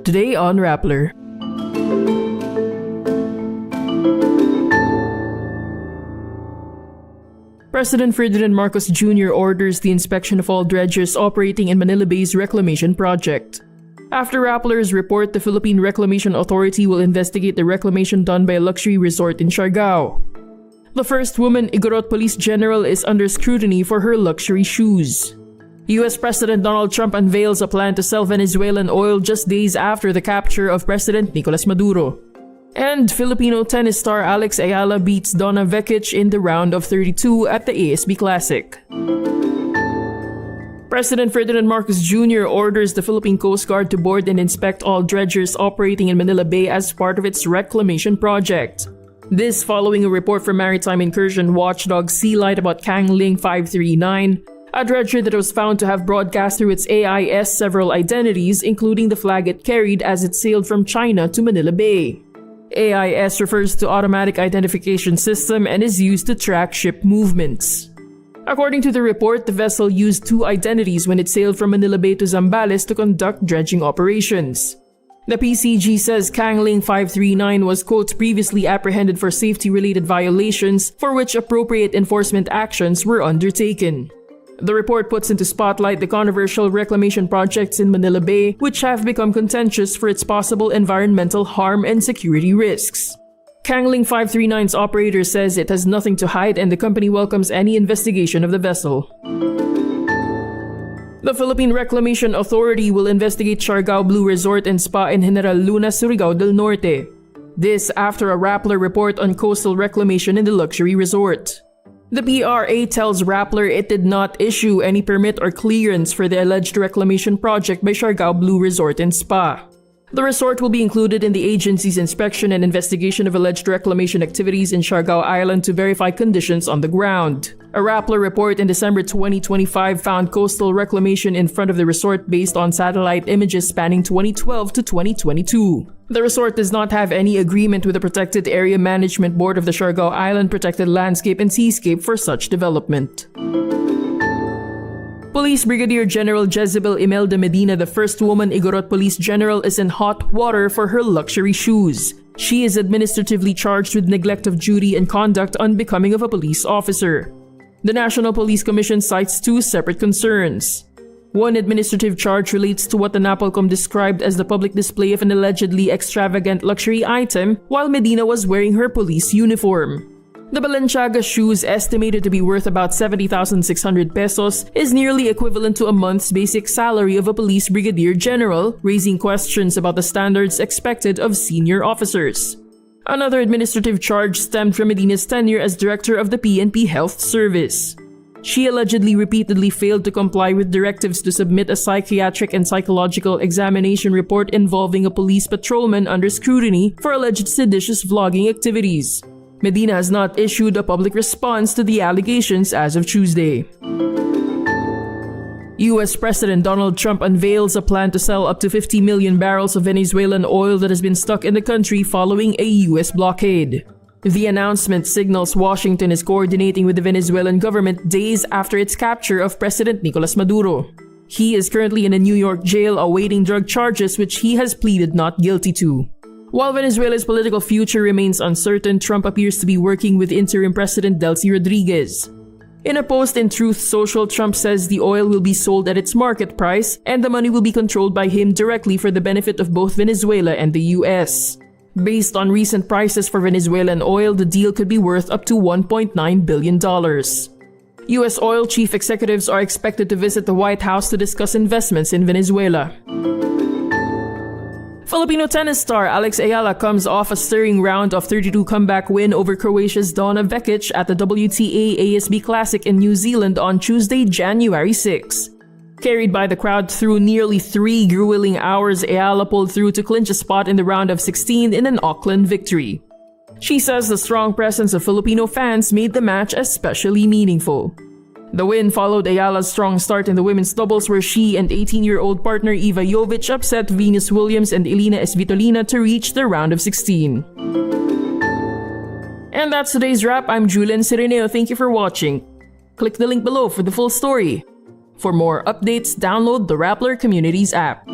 Today on Rappler. President Ferdinand Marcos Jr. orders the inspection of all dredgers operating in Manila Bay's reclamation project. After Rappler's report, the Philippine Reclamation Authority will investigate the reclamation done by a luxury resort in Siargao. The first woman Igorot Police General is under scrutiny for her luxury shoes. US President Donald Trump unveils a plan to sell Venezuelan oil just days after the capture of President Nicolas Maduro. And Filipino tennis star Alex Eala beats Donna Vekic in the round of 32 at the ASB Classic. President Ferdinand Marcos Jr. orders the Philippine Coast Guard to board and inspect all dredgers operating in Manila Bay as part of its reclamation project. This following a report from maritime incursion watchdog Sea Light about Kangling 539, a dredger that was found to have broadcast through its AIS several identities, including the flag it carried as it sailed from China to Manila Bay. AIS refers to Automatic Identification System and is used to track ship movements. According to the report, the vessel used two identities when it sailed from Manila Bay to Zambales to conduct dredging operations. The PCG says Kangling 539 was, quote, previously apprehended for safety-related violations for which appropriate enforcement actions were undertaken. The report puts into spotlight the controversial reclamation projects in Manila Bay, which have become contentious for its possible environmental harm and security risks. Kangling 539's operator says it has nothing to hide and the company welcomes any investigation of the vessel. The Philippine Reclamation Authority will investigate Siargao Blue Resort and Spa in General Luna, Surigao del Norte. This after a Rappler report on coastal reclamation in the luxury resort. The PRA tells Rappler it did not issue any permit or clearance for the alleged reclamation project by Siargao Blue Resort and Spa. The resort will be included in the agency's inspection and investigation of alleged reclamation activities in Siargao Island to verify conditions on the ground. A Rappler report in December 2025 found coastal reclamation in front of the resort based on satellite images spanning 2012 to 2022. The resort does not have any agreement with the Protected Area Management Board of the Siargao Island Protected Landscape and Seascape for such development. Police Brigadier General Jezebel Imelda Medina, the first woman Igorot Police General, is in hot water for her luxury shoes. She is administratively charged with neglect of duty and conduct unbecoming of a police officer. The National Police Commission cites two separate concerns. One administrative charge relates to what the Napolcom described as the public display of an allegedly extravagant luxury item while Medina was wearing her police uniform. The Balenciaga shoes, estimated to be worth about 70,600 pesos, is nearly equivalent to a month's basic salary of a police brigadier general, raising questions about the standards expected of senior officers. Another administrative charge stemmed from Medina's tenure as director of the PNP Health Service. She allegedly repeatedly failed to comply with directives to submit a psychiatric and psychological examination report involving a police patrolman under scrutiny for alleged seditious vlogging activities. Medina has not issued a public response to the allegations as of Tuesday. US President Donald Trump unveils a plan to sell up to 50 million barrels of Venezuelan oil that has been stuck in the country following a US blockade. The announcement signals Washington is coordinating with the Venezuelan government days after its capture of President Nicolas Maduro. He is currently in a New York jail awaiting drug charges which he has pleaded not guilty to. While Venezuela's political future remains uncertain, Trump appears to be working with interim President Delcy Rodriguez. In a post in Truth Social, Trump says the oil will be sold at its market price and the money will be controlled by him directly for the benefit of both Venezuela and the US. Based on recent prices for Venezuelan oil, the deal could be worth up to $1.9 billion. US oil chief executives are expected to visit the White House to discuss investments in Venezuela. Filipino tennis star Alex Eala comes off a stirring round of 32 comeback win over Croatia's Donna Vekic at the WTA ASB Classic in New Zealand on Tuesday, January 6. Carried by the crowd through nearly 3 grueling hours, Eala pulled through to clinch a spot in the round of 16 in an Auckland victory. She says the strong presence of Filipino fans made the match especially meaningful. The win followed Ayala's strong start in the women's doubles where she and 18-year-old partner Iva Jovic upset Venus Williams and Elena Svitolina to reach the round of 16. And that's today's wrap. I'm Julian Cireneo. Thank you for watching. Click the link below for the full story. For more updates, download the Rappler Communities app.